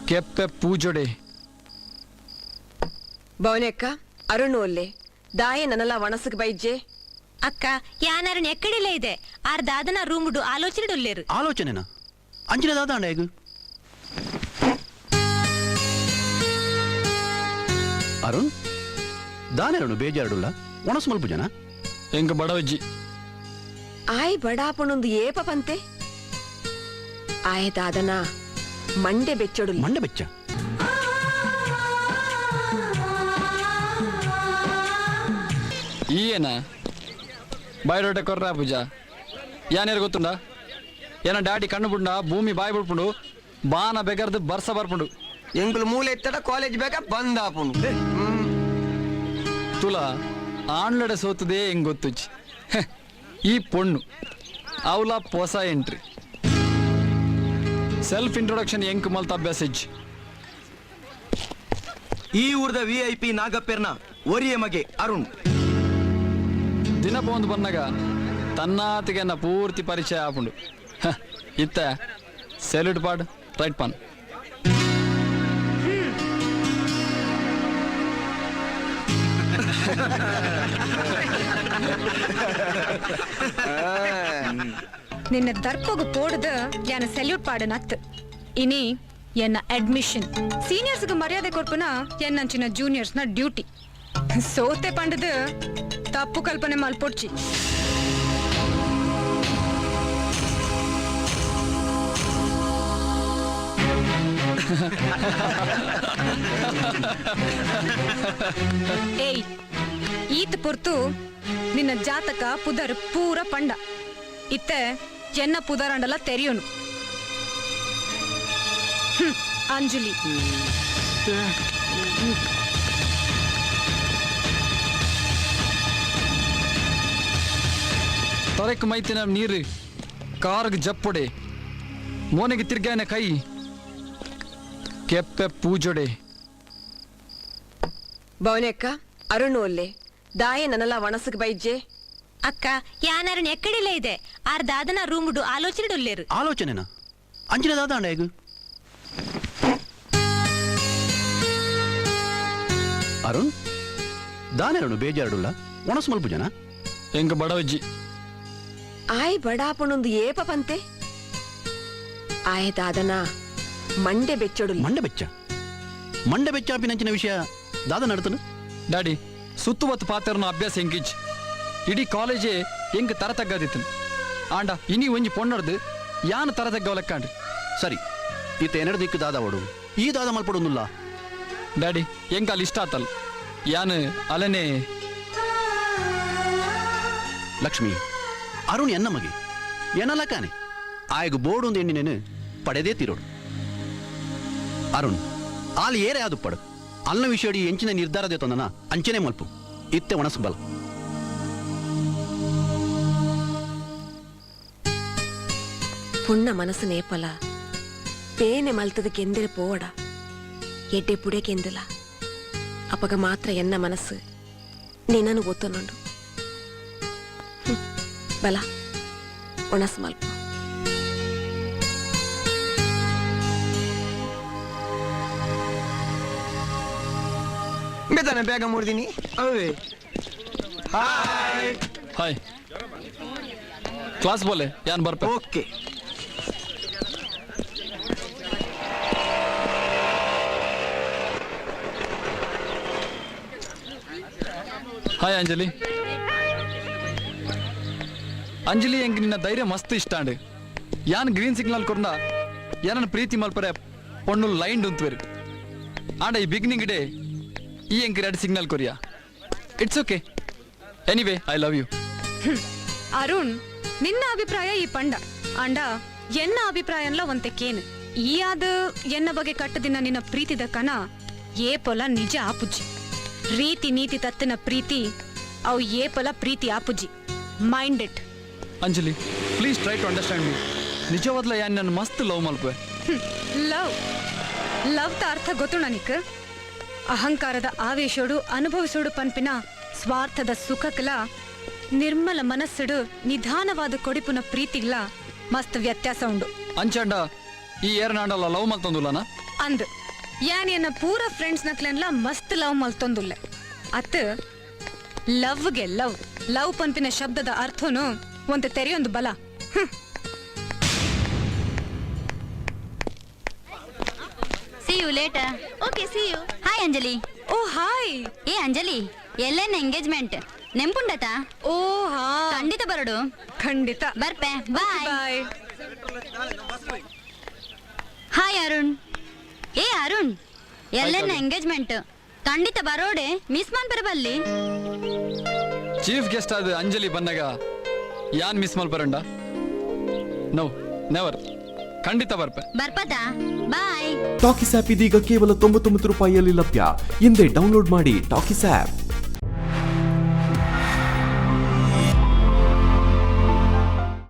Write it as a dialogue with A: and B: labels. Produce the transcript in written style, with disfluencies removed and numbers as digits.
A: ಕೆಪ್ಪೆ ಪೂಜೊಡೆ
B: భవనెక్క అరుణు ఒల్లే దాయ ననలా వనసుకు బైజ్జే
C: అక్క యానారని ఎక్కడిలే ಇದೆ ఆర్ దాదన రూముడు ఆలోచనడుల్లేరు
D: ఆలోచనేనా అంచిన దాదా అండేగు అరుణ్ దానేరను ಬೇಜಾರಡುಲ್ಲ ಒಣಸ್ ಮಲ್ಪ ಜನ
A: ಎಂಗ ಬಡವಜ್ಜಿ
B: ಆಯ್ ಬಡಾಪಣೊಂದು ಏಪ ಪಂತೆ ಆಯ್ ದಾದನ ಮಂಡೆ ಬೆಚ್ಚೊಡು
D: ಮಂಡೆ ಬೆಚ್ಚ
A: ఈయన బయట కొర్రా పూజ యానేరు ಗೊತ್ತುಂಡ ಏನ ಡ್ಯಾಡಿ ಕಣ್ಣು ಬುಂಡ ಭೂಮಿ ಬಾಯಿ ಬಿಡ್ಪುಂಡು ಬಾನ ಬೆಗರ್ದು ಬರ್ಸ ಬರ್ಪುಂಡು
E: ಎಂಗುಲು ಮೂಲೆ ಎತ್ತಡ ಕಾಲೇಜ್ ಬೇಕ ಬಂದ್ ಆಪುಂಡು
A: ತುಲ ಆಣ್ಲಡೆ ಸೋತದೇ ಹೆಂಗ್ ಗೊತ್ತುಚ್ಚಿ ಈ ಪೊಣ್ಣು ಅವಲ ಹೊಸ ಎಂಟ್ರಿ ಸೆಲ್ಫ್ ಇಂಟ್ರೊಡಕ್ಷನ್ ಎಂಕ್ ಮಲ್ತ ಅಭ್ಯಾಸ ಇಜ್ಜಿ
E: ಈ ಊರ್ದ VIP ನಾಗಪ್ಪೆರ್ನ ಒರಿಯ ಮಗೆ ಅರುಣ್
A: ದಿನ ಬಂದು ಬಂದಾಗ ತನ್ನಾತಿಗೆ ನಾ ಪೂರ್ತಿ ಪರಿಚಯ ಆಪುಂಡು ಇತ್ತ ಸೆಲ್ಯೂಟ್ ಪಾಡ್ ರೈಟ್ ಪಾನ್
C: ನಿನ್ನ ದರ್ಪೋಗು ಪೋಡದ ಯಾನ ಸೆಲ್ಯೂಟ್ ಪಾಡನತ್ ಇನಿ ಎನ್ನ ಅಡ್ಮಿಷನ್ ಸೀನಿಯರ್ಸ್ಗೆ ಮರ್ಯಾದೆ ಕೊರ್ಪುನ ಎನ್ನಂಚಿನ ಜೂನಿಯರ್ಸ್ನ ಡ್ಯೂಟಿ ಸೋತೆ ಪಂಡದ ತಪ್ಪು ಕಲ್ಪನೆ ಮಲ್ಪೊಡ್ಚಿ ಏಯ್ ಈತ ಪೊರ್ತು ನಿನ್ನ ಜಾತಕ ಪುದರ್ ಪೂರ ಪಂಡ ಇತ್ತೆ ಎನ್ನ ಪುದರಂಡಲ ತೆರೆಯೋನು ಅಂಜಲಿ
A: ತೊರೆಕ್ ಮೈತಿನ ನೀರು ಕಾರ್ಗ್ ಜಪ್ಪೊಡೆ ಮೋನೆಗೆ ತಿರ್ಗಾಯನ ಕೈ ಕೆಪ್ಪೆ ಪೂಜೊಡೆ
B: భవనెక్క అరుణు ఒల్లే దాయ ననలా వనసుకు బైజ్జే
C: అక్క యానారని ఎక్కడిలే ಇದೆ ఆర్ దాదన రూముడు ఆలోచనడుల్లేరు
D: ఆలోచనేనా అంచిన దాదా అండేగు అరుణ్ దానేరను ಬೇಜಾರಡುಲ್ಲ ಒಣಸ್ ಮಲ್ಪ ಜನ
A: ಎಂಗ ಬಡವಜ್ಜಿ
B: ಆಯ್ ಬಡಾಪಣೊಂದು ಏಪ ಪಂತೆ ಆಯ್ ದಾದನ ಮಂಡೆ ಬೆಚ್ಚೊಡು
D: ಮಂಡೆ ಬೆಚ್ಚ ಮಂಡೆ ಬೆಚ್ಚಾಪಿನಂಚಿನ ವಿಷಯ ದಾದ ನಡ್ತನು
A: ಡ್ಯಾಡಿ ಸುತ್ತುವತ್ತು ಪಾತ್ರನ ಅಭ್ಯಾಸ ಹೆಂಗಿಜ್ ಇಡೀ ಕಾಲೇಜೇ ಹೆಂಗ್ ತರ ತಗ್ಗದಿತ್ತು ಆಂಡ ಇನಿ ಒಂಜಿ ಪೊಣ್ಣಡ್ದು ಯಾನು ತರ ತಗ್ಗವ ಲೆಕ್ಕಾಂಡ್ರಿ
D: ಸರಿ ಈತ ಎನಡ ದಿಕ್ಕು ದಾದ ಓಡು ಈ ದಾದ ಮಲ್ಪಡೊಂದುಲ್ಲ
A: ಡ್ಯಾಡಿ ಹೆಂಗ ಅಲ್ಲಿ ಇಷ್ಟ ಆತಲ್ ಯಾನು ಅಲನೆ
D: ಲಕ್ಷ್ಮಿ ಅರುಣ್ ಎನ್ನ ಮಗೆ ಏನಲ್ಲ ಕಾನೆ ಆಯ್ಗು ಬೋರ್ಡೊಂದು ಎಣ್ಣಿನೇನು ಪಡೆದೇ ತಿರೋಡು ಅರುಣ್ ಆಲ್ ಏರೆ ಅದು ಪಡು ಅಲ್ಲ ವಿಷಯಡಿ ಎಂಚಿನ ನಿರ್ಧಾರದೇ ತಂದನ ಅಂಚನೆ ಮಲ್ಪು ಇತ್ತೆ ಒಣಸಬಲ
B: ಪುಣ್ಣ ಮನಸ್ಸು ನೇಪಲ ಪೇನೆ ಮಲ್ತದಕ್ಕೆ ಎಂದರೆ ಪೋವಡ ಎಡ್ಡೆ ಪುಡೆಗೆ ಎಂದಿಲ್ಲ ಅಪಗ ಮಾತ್ರ ಎನ್ನ ಮನಸ್ಸು ನಿನ್ನನ್ನು ಗೊತ್ತನುಂಡು ಬಲ ಒಣಸು ಮಲ್ಪ
E: ಬೇತಾನೆ ಬೇಗ ಮೂಡ್ತೀನಿ ಅವೇ ಹಾಯ್
A: ಹಾಯ್ ಕ್ಲಾಸ್ ಬೋಲೆ ಯಾನ್ ಬರ್ಪೆ
E: ಓಕೆ
A: ಹಾಯ್ ಅಂಜಲಿ ಅಂಜಲಿ ಹೆಂಗ್ ನಿನ್ನ ಧೈರ್ಯ ಮಸ್ತ್ ಇಷ್ಟ ಅಂಡ್ ಯಾನ್ ಗ್ರೀನ್ ಸಿಗ್ನಲ್ ಕೊರ್ನ ಯಾರನ್ನ ಪ್ರೀತಿ ಮಲ್ಪರೆ ಪೊಣ್ಣು ಲೈನ್ ಉಂತ್ವೇರು ಆಂಡ ಈ ಬಿಗಿನಿಂಗ್ ಡೇ ಈ ಹೆಂಗ್ ರೆಡ್ ಸಿಗ್ನಲ್ ಕೊರಿಯಾ it's okay anyway I love you
C: Arun ನಿನ್ನ ಅಭಿಪ್ರಾಯ ಈ ಪಂಡ ಅಂಡ ಎನ್ನ ಅಭಿಪ್ರಾಯನ್ಲ ಒಂತೆಕ್ಕೇನು ಈ ಆದ ಎನ್ನ ಬಗ್ಗೆ ಕಟ್ಟದಿನ ನಿನ್ನ ಪ್ರೀತಿದ ಕನ ಏಪೊಲ ನಿಜ ಆಪುಜಿ ರೀತಿ ನೀತಿ ತತ್ತಿನ ಪ್ರೀತಿ ಅವು ಏಪೊಲ ಪ್ರೀತಿ ಆಪುಜಿ mind it
A: Anjali please try to understand me ನಿಜವಾದ್ಲ ಯಾನ್ ನನ್ನ ಮಸ್ತ್ ಲವ್ ಮಲ್ಪೆ
C: ಲವ್ ಲವ್ ತ ಅರ್ಥ ಗೊತ್ತು ನನಕ್ ಅಹಂಕಾರದ ಆವೇಶೋಡು ಅನುಭವಿಸೋಡು ಪನ್ಪಿನ ಸ್ವಾರ್ಥದ ಸುಖಕ್ಲ ನಿರ್ಮಲ ಮನಸ್ಸುಡು ನಿಧಾನವಾದ ಕೊಡಿಪುನ ಪ್ರೀತಿಗ್ಲ ಮಸ್ತ್ ವ್ಯತ್ಯಾಸ ಉಂಡು
A: ಅಂಚಂಡ ಈ ಏರ್ನಾಡಲ್ಲ ಲವ್ ಮಲ್ತಂದುಲ್ಲನ
C: ಅಂದ್ ಯಾನ್ ಎನ್ನ ಪೂರ ಫ್ರೆಂಡ್ಸ್ ನಕ್ಲೆನ್ಲ ಮಸ್ತ್ ಲವ್ ಮಲ್ತೊಂದುಲ್ಲೆ ಅತ್ ಲವ್ಗೆ ಲವ್ ಪಂಪಿನ ಶಬ್ದದ ಅರ್ಥನು ಒಂತೆ ತೆರೆಯೊಂದು ಬಲ
F: See you later. Okay, see you. Hi, Anjali.
C: Oh hi
F: ಏ ಅಂಜಲಿ ಎಲ್ಲೇನ ಎಂಗೇಜ್ಮೆಂಟ್ ನೆಂಪುಂಡತ
C: ಓ ಹಾ
F: ಖಂಡಿತ ಬರಡು
C: ಖಂಡಿತ
F: ಬರ್ಪೆ ಬಾಯ್
C: ಬಾಯ್
F: ಹಾಯ್ ಅರುಣ್ ಏ ಅರುಣ್ ಎಲ್ಲೇನ ಎಂಗೇಜ್ಮೆಂಟ್ ಖಂಡಿತ ಬರೋಡೆ ಮಿಸ್ ಮಾಡ್ಬರಬಲ್ಲಿ
A: ಚೀಫ್ ಗೆಸ್ಟ್ ಆದ ಅಂಜಲಿ ಬಂದಾಗ ಯಾನ್ ಮಿಸ್ ಮಲ್ಪರಂಡ ನೋ ನೆವರ್ ಖಂಡಿತ ಬರ್ಪೆ
F: ಬರ್ಪದಾ ಬಾಯ್
G: ಟಾಕಿಸ್ ಆಪ್ ಇದೀಗ ಕೇವಲ 99 ರೂಪಾಯಿಯಲ್ಲಿ ಲಭ್ಯ. ಹಿಂದೆ ಡೌನ್ಲೋಡ್ ಮಾಡಿ ಟಾಕಿಸ್ ಆಪ್.